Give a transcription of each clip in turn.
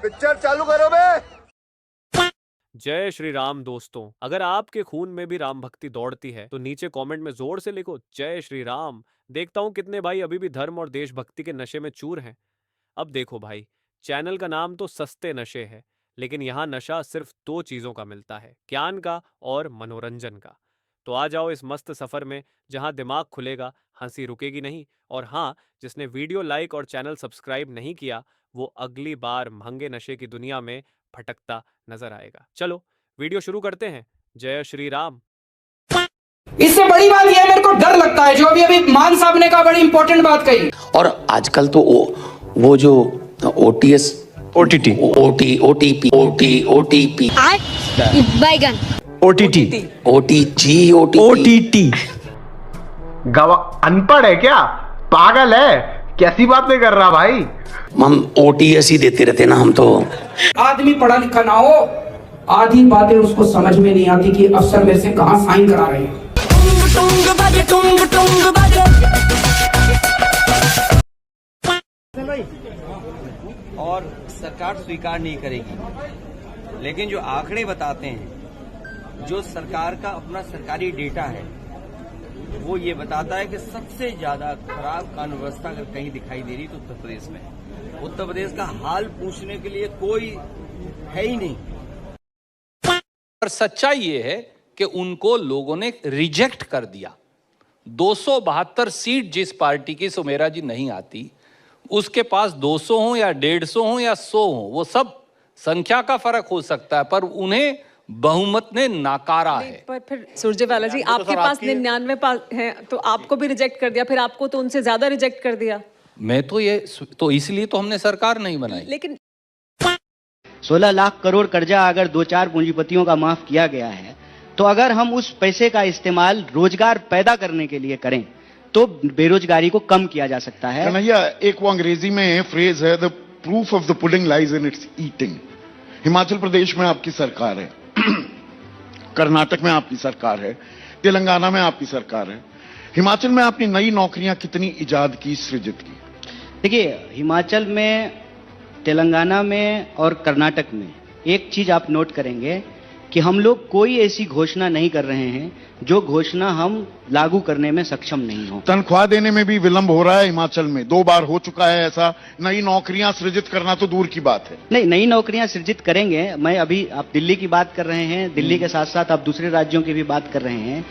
Picture चालू करो बे। जय श्री राम दोस्तों, अगर आपके खून में भी राम भक्ति दौड़ती है तो नीचे कमेंट में जोर से लिखो जय श्री राम। देखता हूं कितने भाई अभी भी धर्म और देशभक्ति के नशे में चूर हैं। अब देखो भाई, चैनल का नाम तो सस्ते नशे है, लेकिन यहाँ नशा सिर्फ दो चीजों का मिलता है, ज्ञान का और मनोरंजन का। तो आ जाओ इस मस्त सफर में जहाँ दिमाग खुलेगा, हंसी रुकेगी नहीं। और हाँ, जिसने वीडियो लाइक और चैनल सब्सक्राइब नहीं किया वो अगली बार महंगे नशे की दुनिया में भटकता नजर आएगा। चलो वीडियो शुरू करते हैं। जय श्री राम। इससे बड़ी बात यह मेरे को डर लगता है जो अभी अभी मान साहब ने कहा, बड़ी इंपॉर्टेंट बात कही। और आजकल तो वो जो OTS OTT OTP बैगन OTT गवा अनपढ़ है क्या? पागल है? कैसी बातें कर रहा भाई? हम OTS ही देते रहते ना हम तो। आदमी पढ़ा लिखा ना हो, आधी बातें उसको समझ में नहीं आती कि अफसर मेरे से कहां साइन करा रहे हैं। और सरकार स्वीकार नहीं करेगी, लेकिन जो आंकड़े बताते हैं, जो सरकार का अपना सरकारी डेटा है, वो ये बताता है कि सबसे ज्यादा खराब कानून व्यवस्था अगर कहीं दिखाई दे रही तो उत्तर प्रदेश में। उत्तर प्रदेश का हाल पूछने के लिए कोई है ही नहीं। पर सच्चाई ये है कि उनको लोगों ने रिजेक्ट कर दिया। 272 सीट जिस पार्टी की सुमेरा जी नहीं आती, उसके पास 200 हो या 150 हो या 100 हो, वो सब संख्या का फर्क हो सकता है, पर उन्हें बहुमत ने नाकारा है। पर फिर सुरजेवाला जी, आपके पास 99 है तो आपको भी रिजेक्ट कर दिया, फिर आपको तो उनसे ज्यादा रिजेक्ट कर दिया। मैं तो इसलिए तो हमने सरकार नहीं बनाई। लेकिन 16 लाख करोड़ कर्जा अगर 2-4 पूंजीपतियों का माफ किया गया है, तो अगर हम उस पैसे का इस्तेमाल रोजगार पैदा करने के लिए करें तो बेरोजगारी को कम किया जा सकता है। कन्हैया, एक वो अंग्रेजी में फ्रेज है, the proof of the pudding lies in its eating. Himachal Pradesh में आपकी सरकार है, कर्नाटक में आपकी सरकार है, तेलंगाना में आपकी सरकार है। हिमाचल में आपने नई नौकरियां कितनी इजाद की, सृजित की? देखिए, हिमाचल में, तेलंगाना में और कर्नाटक में एक चीज आप नोट करेंगे कि हम लोग कोई ऐसी घोषणा नहीं कर रहे हैं जो घोषणा हम लागू करने में सक्षम नहीं हो। तनख्वाह देने में भी विलंब हो रहा है हिमाचल में, 2 बार हो चुका है ऐसा। नई नौकरियां सृजित करना तो दूर की बात है। नहीं, नई नौकरियां सृजित करेंगे। मैं अभी, आप दिल्ली की बात कर रहे हैं, दिल्ली के साथ साथ आप दूसरे राज्यों की भी बात कर रहे हैं।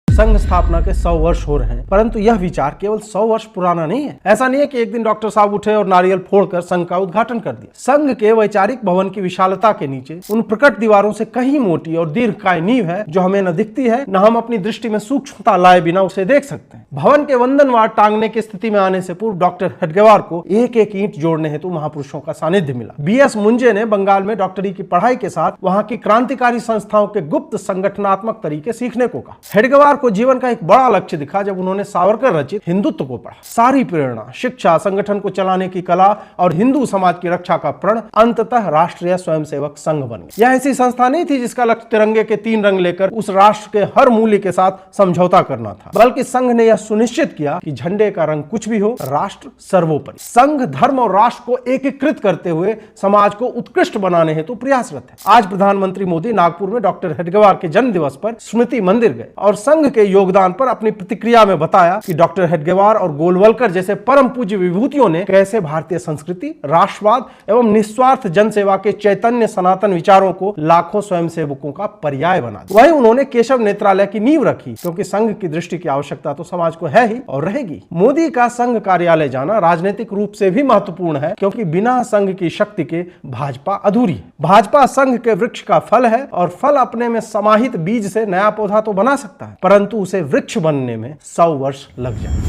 संघ स्थापना के 100 वर्ष हो रहे हैं, परंतु यह विचार केवल 100 वर्ष पुराना नहीं है। ऐसा नहीं है कि एक दिन डॉक्टर साहब उठे और नारियल फोड़कर संघ का उद्घाटन कर दिया। संघ के वैचारिक भवन की विशालता के नीचे उन प्रकट दीवारों से कहीं मोटी और दीर्घकाय नींव है जो हमें न दिखती है, न हम अपनी दृष्टि में सूक्ष्मता लाए बिना उसे देख सकते हैं। भवन के वंदनवार टांगने की स्थिति में आने से पूर्व डॉक्टर हेडगेवार को एक एक ईंट जोड़ने हेतु महापुरुषों का सानिध्य मिला। BS मुंजे ने बंगाल में डॉक्टरी की पढ़ाई के साथ वहां की क्रांतिकारी संस्थाओं के गुप्त संगठनात्मक तरीके सीखने को कहा। हेडगेवार को जीवन का एक बड़ा लक्ष्य दिखा जब उन्होंने सावरकर रचित हिंदुत्व को पढ़ा। सारी प्रेरणा, शिक्षा, संगठन को चलाने की कला और हिंदू समाज की रक्षा का प्रण अंततः राष्ट्रीय स्वयंसेवक संघ बन गया। यह ऐसी संस्था नहीं थी जिसका लक्ष्य तिरंगे के 3 रंग लेकर उस राष्ट्र के हर मूल्य के साथ समझौता करना था, बल्कि संघ ने यह सुनिश्चित किया कि झंडे का रंग कुछ भी हो, राष्ट्र सर्वोपरि। संघ धर्म और राष्ट्र को एकीकृत करते हुए समाज को उत्कृष्ट बनाने हेतु प्रयासरत है। आज प्रधानमंत्री मोदी नागपुर में डॉक्टर हेडगेवार के जन्म दिवस पर स्मृति मंदिर गए और संघ के योगदान पर अपनी प्रतिक्रिया में बताया कि डॉक्टर हेडगेवार और गोलवलकर जैसे परम पूज्य विभूतियों ने कैसे भारतीय संस्कृति, राष्ट्रवाद एवं निस्वार्थ जनसेवा के चैतन्य सनातन विचारों को लाखों स्वयंसेवकों का पर्याय बना दिया। वहीं उन्होंने केशव नेत्रालय की नींव रखी, क्योंकि संघ की दृष्टि की आवश्यकता तो समाज को है ही और रहेगी। मोदी का संघ कार्यालय जाना राजनीतिक रूप से भी महत्वपूर्ण है, क्योंकि बिना संघ की शक्ति के भाजपा अधूरी है। भाजपा संघ के वृक्ष का फल है और फल अपने में समाहित बीज से नया पौधा तो बना सकता है, परंतु उसे वृक्ष बनने में 100 वर्ष लग जाए।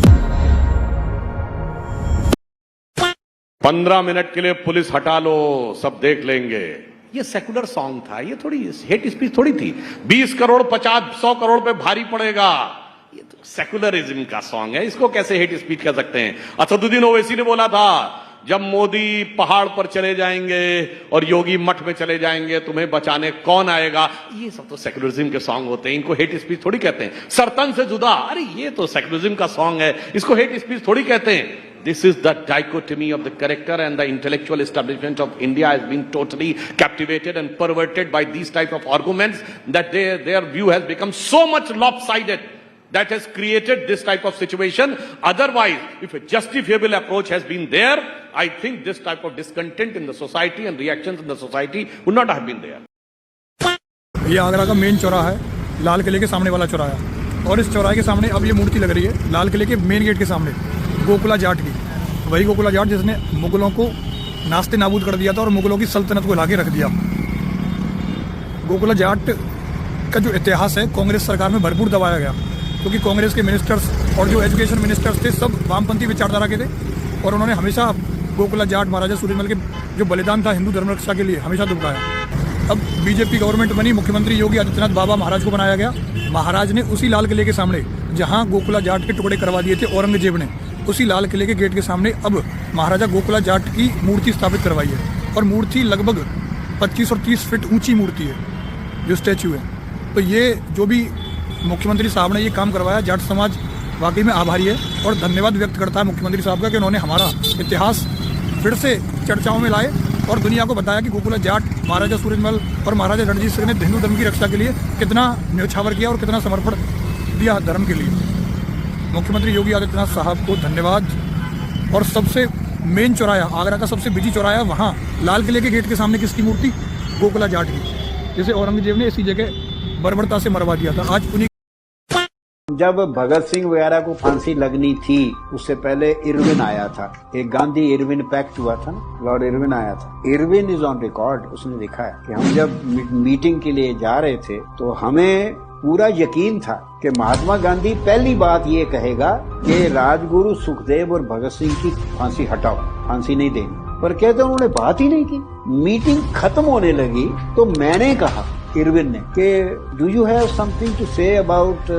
15 मिनट के लिए पुलिस हटा लो, सब देख लेंगे। ये सेकुलर सॉन्ग था, ये थोड़ी हेट स्पीच थोड़ी थी। 20 करोड़ 50-100 करोड़ पे भारी पड़ेगा, ये तो सेकुलरिज्म का सॉन्ग है, इसको कैसे हेट स्पीच कह सकते हैं? असदुद्दीन ओवैसी ने बोला था, जब मोदी पहाड़ पर चले जाएंगे और योगी मठ में चले जाएंगे तुम्हें बचाने कौन आएगा। ये सब तो सेकुलरिज्म के सॉन्ग होते हैं, इनको हेट स्पीच थोड़ी कहते हैं। सरतन से जुदा, अरे ये तो सेकुलरिज्म का सॉन्ग है, इसको हेट स्पीच थोड़ी कहते हैं। this is the dichotomy of the character, and the intellectual establishment of India has been totally captivated and perverted by these type of arguments, that their view has become so much lopsided that has created this type of situation. Otherwise, if a justifiable approach has been there, I think this type of discontent in the society and reactions in the society would not have been there. ये आगरा का main चौराहा है, लाल किले के सामने वाला चौराहा, और इस चौराहे के सामने अब ये मूर्ति लग रही है लाल किले के मेन गेट के सामने, गोकुला जाट की। वही गोकुला जाट जिसने मुगलों को नास्ते नाबूद कर दिया था और मुगलों की सल्तनत को लाके रख दिया। गोकुला जाट का जो इतिहास है कांग्रेस सरकार में भरपूर दबाया गया, क्योंकि कांग्रेस के मिनिस्टर्स और जो एजुकेशन मिनिस्टर्स थे सब वामपंथी विचारधारा के थे, और उन्होंने हमेशा गोकुला जाट महाराजा सूरजमल के जो बलिदान था हिंदू धर्म रक्षा के लिए हमेशा दुबकाया। अब बीजेपी गवर्नमेंट बनी, मुख्यमंत्री योगी आदित्यनाथ बाबा महाराज को बनाया गया। महाराज ने उसी लाल किले के सामने जहां गोकुला जाट के टुकड़े करवा दिए थे औरंगजेब ने, उसी लाल किले के गेट के सामने अब महाराजा गोकुला जाट की मूर्ति स्थापित करवाई है, और मूर्ति लगभग 25 और 30 फीट ऊंची मूर्ति है जो स्टैच्यू है। तो ये जो भी मुख्यमंत्री साहब ने ये काम करवाया, जाट समाज वाकई में आभारी है और धन्यवाद व्यक्त करता है मुख्यमंत्री साहब का कि उन्होंने हमारा इतिहास फिर से चर्चाओं में लाए और दुनिया को बताया कि गोकुला जाट महाराजा सूरजमल और महाराजा रणजीत सिंह ने हिंदू धर्म की रक्षा के लिए कितना न्योछावर किया और कितना समर्पण दिया धर्म के लिए। मुख्यमंत्री योगी आदित्यनाथ साहब को धन्यवाद। और सबसे मेन चौराया, आगरा का सबसे बिजी चौराया, वहाँ लाल किले के गेट के सामने किसकी मूर्ति? गोकुला जाट की, जिसे औरंगजेब ने इसी जगह बर्बरता से मरवा दिया था। आज उन्हीं जब भगत सिंह वगैरह को फांसी लगनी थी उससे पहले इरविन आया था, एक गांधी इरविन पैक्ट हुआ था ना, लॉर्ड इरविन आया था। इरविन इज ऑन रिकॉर्ड, उसने लिखा है कि हम जब मीटिंग के लिए जा रहे थे तो हमें पूरा यकीन था कि महात्मा गांधी पहली बात ये कहेगा कि राजगुरु सुखदेव और भगत सिंह की फांसी हटाओ, फांसी नहीं देनी, पर कहते उन्होंने बात ही नहीं की। मीटिंग खत्म होने लगी तो मैंने कहा इरविन ने कि do you have something to say about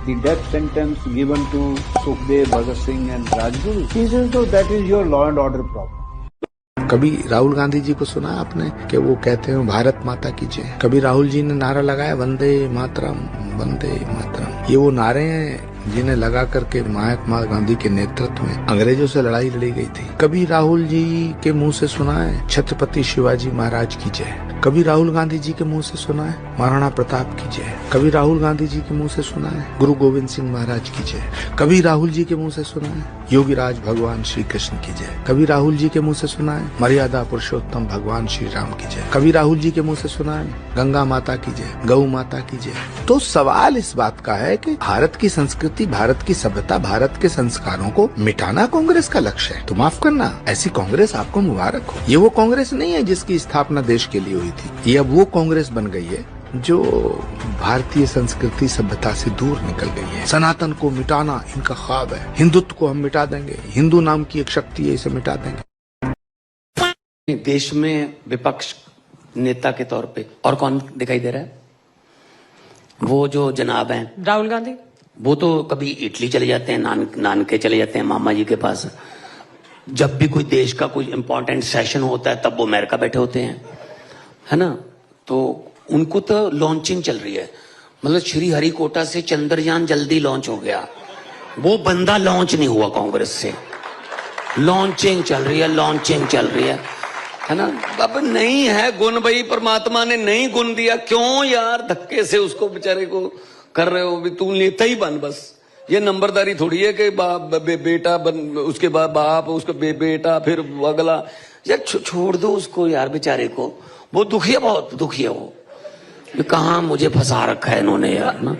the death sentence given to Sukhdev, Bhagat Singh and Rajguru? He said तो that is your law and order problem. कभी राहुल गांधी जी को सुना आपने कि वो कहते हैं भारत माता की जय? कभी राहुल जी ने नारा लगाया वंदे मातरम, वंदे मातरम? ये वो नारे हैं जिन्हें लगा करके महात्मा गांधी के नेतृत्व में अंग्रेजों से लड़ाई लड़ी गई थी। कभी राहुल जी के मुंह से सुना है छत्रपति शिवाजी महाराज की जय? कभी राहुल गांधी जी के मुंह से सुना है महाराणा प्रताप की जय? कभी राहुल गांधी जी के मुंह से सुना है गुरु गोविंद सिंह महाराज की जय? कभी राहुल जी के मुंह से सुना है योगीराज भगवान श्री कृष्ण की जय? कभी राहुल जी के मुंह से सुना है मर्यादा पुरुषोत्तम भगवान श्री राम की जय? कभी राहुल जी के मुंह से सुना है गंगा माता की जय, गौ माता की जय? तो सवाल इस बात का है कि भारत की संस्कृति, भारत की सभ्यता, भारत के संस्कारों को मिटाना कांग्रेस का लक्ष्य है। तो माफ करना, ऐसी कांग्रेस आपको मुबारक हो। ये वो कांग्रेस नहीं है जिसकी स्थापना देश के लिए हुई थी। ये अब वो कांग्रेस बन गई है जो भारतीय संस्कृति सभ्यता से दूर निकल गई है। सनातन को मिटाना इनका ख्वाब है। हिंदुत्व को हम मिटा देंगे, हिंदू नाम की एक शक्ति है, इसे मिटा देंगे। देश में विपक्ष नेता के तौर पे और कौन दिखाई दे रहा है? वो जो जनाब हैं राहुल गांधी, वो तो कभी इटली चले जाते हैं, नानके चले जाते हैं मामा जी के पास। जब भी कोई देश का कोई इंपॉर्टेंट सेशन होता है तब वो अमेरिका बैठे होते हैं, है ना? तो उनको तो लॉन्चिंग चल रही है, मतलब श्री हरिकोटा से चंद्रयान जल्दी लॉन्च हो गया, वो बंदा लॉन्च नहीं हुआ कांग्रेस से। लॉन्चिंग चल रही है, लॉन्चिंग चल रही है ना? अब नहीं है गुण, भाई परमात्मा ने नहीं गुण दिया, क्यों यार धक्के से उसको बेचारे को कर रहे हो? भी तू नेता ही बन बस। ये नंबरदारी थोड़ी है कि बेटा बन, उसके बाद बाप, उसका बेटा, फिर अगला। यार छोड़ दो उसको यार, बेचारे को। वो दुखी है, बहुत दुखी है वो। कहाँ मुझे फंसा रखा है इन्होंने यार ना।